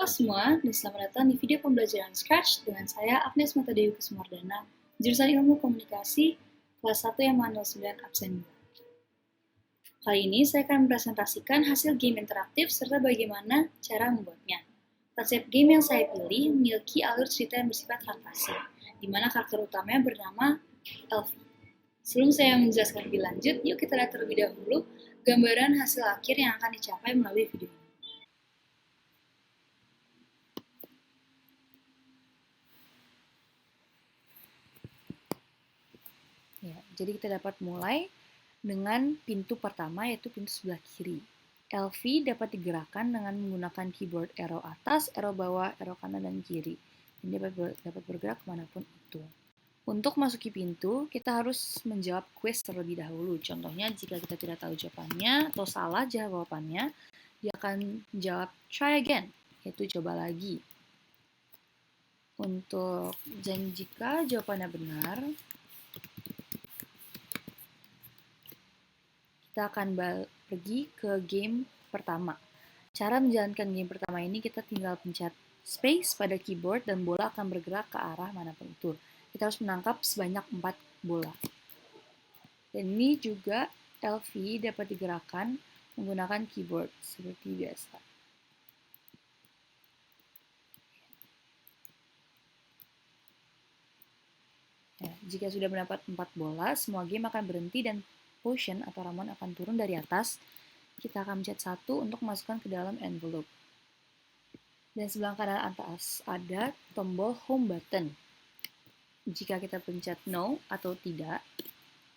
semua, dan selamat datang di video pembelajaran Scratch dengan saya Agnes Matadewi Kusumardana, jurusan Ilmu Komunikasi, kelas 1 yang manual 9 absen 2. Kali ini saya akan mempresentasikan hasil game interaktif serta bagaimana cara membuatnya. Konsep game yang saya pilih memiliki alur cerita yang bersifat fantasi, di mana karakter utamanya bernama Elfie. Sebelum saya menjelaskan lebih lanjut, yuk kita lihat terlebih dahulu gambaran hasil akhir yang akan dicapai melalui video ini. Ya, jadi kita dapat mulai dengan pintu pertama, yaitu pintu sebelah kiri. Elfie dapat digerakkan dengan menggunakan keyboard arrow atas, arrow bawah, arrow kanan, dan kiri. Dan dia dapat bergerak kemanapun itu. Untuk masuki pintu, kita harus menjawab quiz terlebih dahulu. Contohnya, jika kita tidak tahu jawabannya atau salah jawabannya, dia akan menjawab try again, yaitu coba lagi. Dan jika jawabannya benar, kita akan pergi ke game pertama. Cara menjalankan game pertama ini kita tinggal pencet space pada keyboard dan bola akan bergerak ke arah manapun itu. Kita harus menangkap sebanyak 4 bola. Dan ini juga Elfie dapat digerakkan menggunakan keyboard seperti biasa. Ya, jika sudah mendapat 4 bola, semua game akan berhenti dan potion atau ramuan akan turun dari atas. Kita akan mencet 1 untuk masukkan ke dalam envelope. Dan sebelah kanan atas ada tombol home button. Jika kita pencet no atau tidak,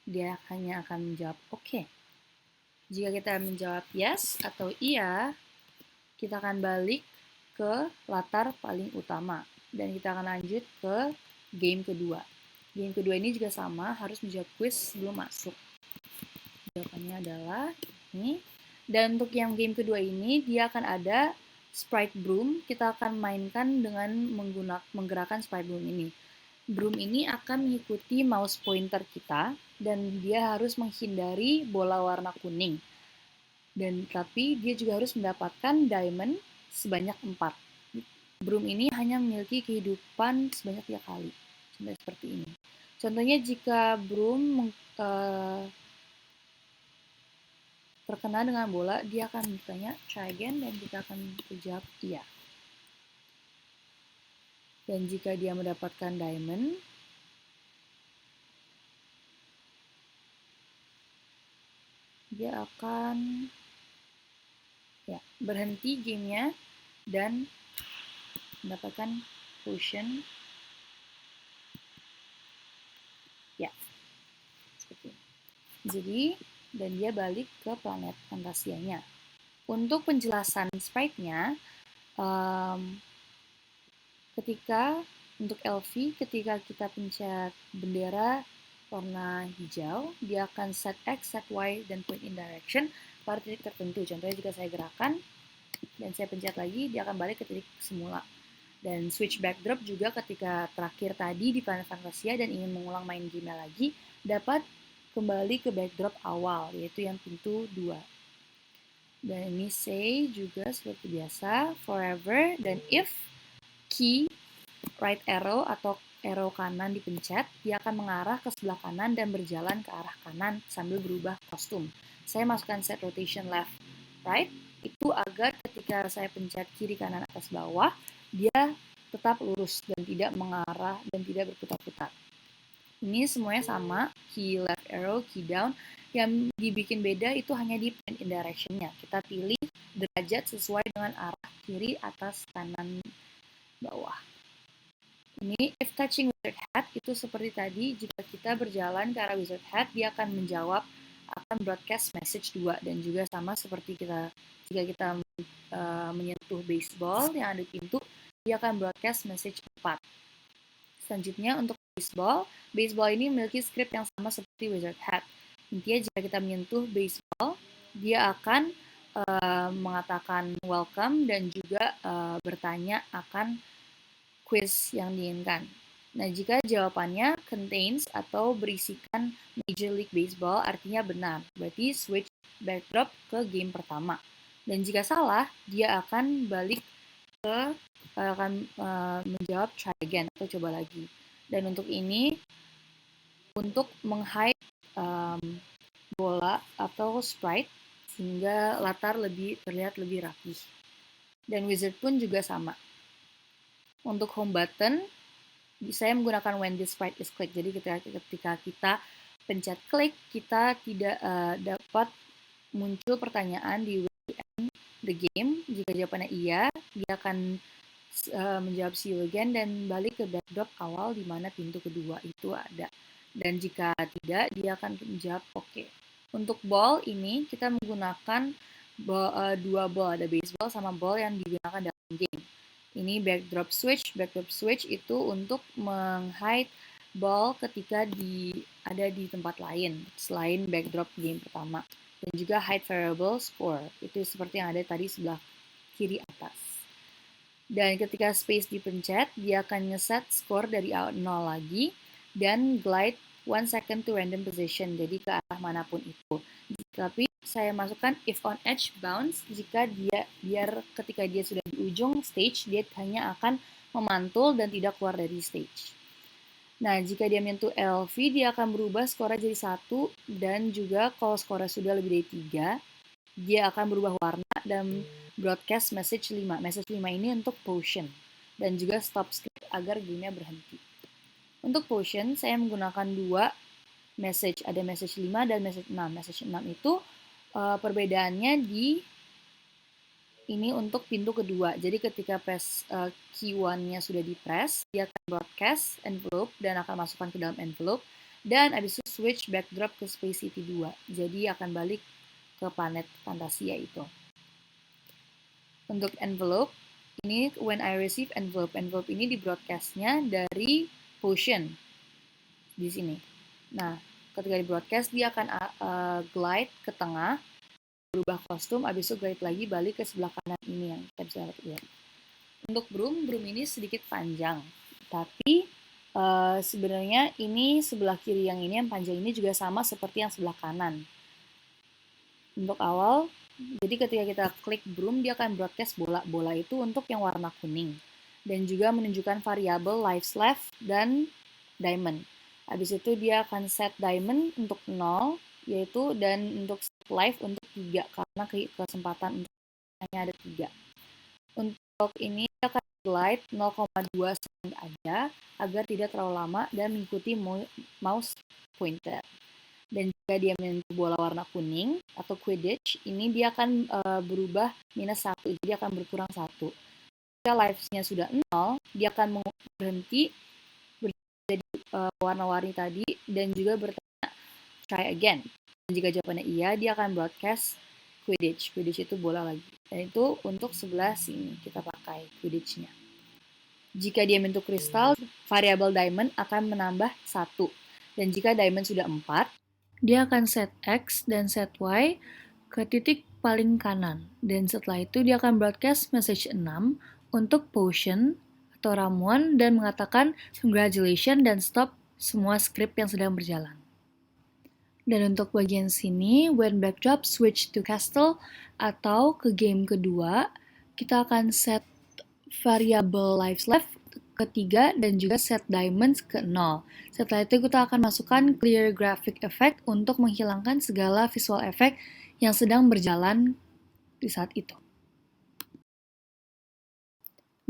dia hanya akan menjawab oke. Jika kita menjawab yes atau iya, kita akan balik ke latar paling utama. Dan kita akan lanjut ke game kedua. Game kedua ini juga sama, harus menjawab quiz sebelum masuk. Jawabannya adalah ini. Dan untuk yang game kedua ini, dia akan ada sprite broom. Kita akan mainkan dengan menggerakkan sprite broom ini. Broom ini akan mengikuti mouse pointer kita dan dia harus menghindari bola warna kuning. Dan tapi dia juga harus mendapatkan diamond sebanyak 4. Broom ini hanya memiliki kehidupan sebanyak 3 kali. Contohnya seperti ini. Contohnya jika broom terkena dengan bola, dia akan bertanya try again dan kita akan menjawab iya. Dan jika dia mendapatkan diamond, dia akan berhenti gamenya dan mendapatkan potion. Ya, seperti ini. Jadi, dan dia balik ke planet fantasianya. Untuk penjelasan sprite-nya, untuk Elfie, ketika kita pencet bendera warna hijau, dia akan set X, set Y, dan point in direction pada titik tertentu. Contohnya jika saya gerakan, dan saya pencet lagi, dia akan balik ke titik semula. Dan switch backdrop juga ketika terakhir tadi di Planet Fantasia dan ingin mengulang main game lagi, dapat kembali ke backdrop awal, yaitu yang pintu 2. Dan ini say juga seperti biasa, forever, dan if key right arrow atau arrow kanan dipencet, dia akan mengarah ke sebelah kanan dan berjalan ke arah kanan sambil berubah kostum. Saya masukkan set rotation left, right, itu agar ketika saya pencet kiri, kanan, atas, bawah, dia tetap lurus dan tidak mengarah dan tidak berputar-putar. Ini semuanya sama, key left arrow, key down. Yang dibikin beda itu hanya di point in direction-nya. Kita pilih derajat sesuai dengan arah kiri, atas, kanan, bawah. Ini if touching wizard hat itu seperti tadi, jika kita berjalan ke arah wizard hat, dia akan menjawab, akan broadcast message 2, dan juga sama seperti jika kita menyentuh baseball yang ada di pintu, dia akan broadcast message 4. Selanjutnya untuk baseball ini memiliki script yang sama seperti wizard hat. Intinya jika kita menyentuh baseball, dia akan mengatakan welcome dan juga bertanya akan quiz yang diinginkan. Nah, jika jawabannya contains atau berisikan Major League Baseball, artinya benar. Berarti switch backdrop ke game pertama. Dan jika salah, dia akan balik akan menjawab try again atau coba lagi. Dan untuk ini, untuk meng-hide bola atau sprite sehingga latar terlihat lebih rapi. Dan wizard pun juga sama. Untuk home button, saya menggunakan when this sprite is clicked. Jadi ketika kita pencet klik, kita tidak dapat muncul pertanyaan di the game. Jika jawabannya iya, dia akan menjawab see you again dan balik ke backdrop awal di mana pintu kedua itu ada. Dan jika tidak, dia akan menjawab oke. Untuk ball ini kita menggunakan dua ball, ada baseball sama ball yang digunakan dalam game. Ini backdrop switch. Backdrop switch itu untuk meng-hide ball ketika ada di tempat lain selain backdrop game pertama. Dan juga hide variable score. Itu seperti yang ada tadi sebelah kiri atas. Dan ketika space dipencet, dia akan ngeset score dari 0 lagi dan glide 1 second to random position, jadi ke arah manapun itu. Tapi saya masukkan if on edge bounce, biar ketika dia sudah di ujung stage, dia hanya akan memantul dan tidak keluar dari stage. Nah, jika dia menyentuh LV, dia akan berubah skornya jadi 1, dan juga kalau skornya sudah lebih dari 3, dia akan berubah warna dan broadcast message 5. Message 5 ini untuk potion, dan juga stop script agar gamenya berhenti. Untuk potion, saya menggunakan dua message. Ada message 5 dan message 6. Message 6 itu perbedaannya ini untuk pintu kedua. Jadi ketika key 1-nya sudah di-press, dia akan broadcast envelope dan akan masukkan ke dalam envelope. Dan abis itu switch backdrop ke Space City 2. Jadi akan balik ke planet Fantasia itu. Untuk envelope, ini when I receive envelope. Envelope ini di broadcast-nya dari potion di sini. Nah, ketika di broadcast dia akan glide ke tengah, berubah kostum, abis itu glide lagi balik ke sebelah kanan ini yang kita bisa lihat. Untuk broom ini sedikit panjang, tapi sebenarnya ini sebelah kiri yang panjang ini juga sama seperti yang sebelah kanan. Untuk awal, jadi ketika kita klik broom, dia akan broadcast bola. Bola itu untuk yang warna kuning. Dan juga menunjukkan variabel lives left dan diamond. Habis itu dia akan set diamond untuk 0, yaitu dan untuk set life untuk 3, karena kesempatan untuk hanya ada 3. Untuk ini dia akan glide 0,2 second aja, agar tidak terlalu lama dan mengikuti mouse pointer. Dan jika dia menyentuh bola warna kuning atau Quidditch, ini dia akan berubah -1, jadi akan berkurang 1. Jika lives-nya sudah 0, dia akan berhenti jadi warna-warni tadi dan juga bertanya try again. Dan jika jawabannya iya, dia akan broadcast Quidditch. Quidditch itu bola lagi. Dan itu untuk sebelah sini kita pakai Quidditch-nya. Jika dia menyentuh kristal, variabel diamond akan menambah 1. Dan jika diamond sudah 4, dia akan set X dan set Y ke titik paling kanan. Dan setelah itu dia akan broadcast message 6 untuk potion atau ramuan dan mengatakan congratulations dan stop semua script yang sedang berjalan. Dan untuk bagian sini, when backdrop switch to castle atau ke game kedua, kita akan set variable lives left ke 3 dan juga set diamonds ke 0. Setelah itu kita akan masukkan clear graphic effect untuk menghilangkan segala visual effect yang sedang berjalan di saat itu.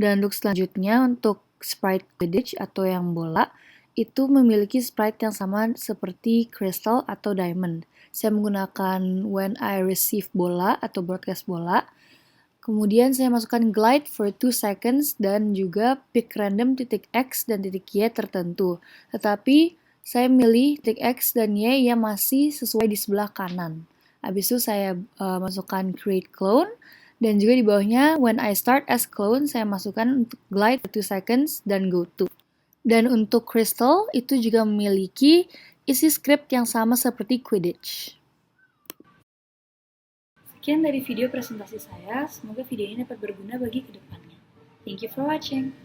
Dan untuk selanjutnya, untuk sprite Quidditch atau yang bola, itu memiliki sprite yang sama seperti crystal atau diamond. Saya menggunakan when I receive bola atau broadcast bola. Kemudian saya masukkan glide for 2 seconds dan juga pick random titik X dan titik Y tertentu. Tetapi saya milih titik X dan Y yang masih sesuai di sebelah kanan. Habis itu saya masukkan create clone dan juga di bawahnya when I start as clone saya masukkan untuk glide for 2 seconds dan go to. Dan untuk crystal itu juga memiliki isi script yang sama seperti Quidditch. Sekian dari video presentasi saya, semoga video ini dapat berguna bagi kedepannya. Thank you for watching.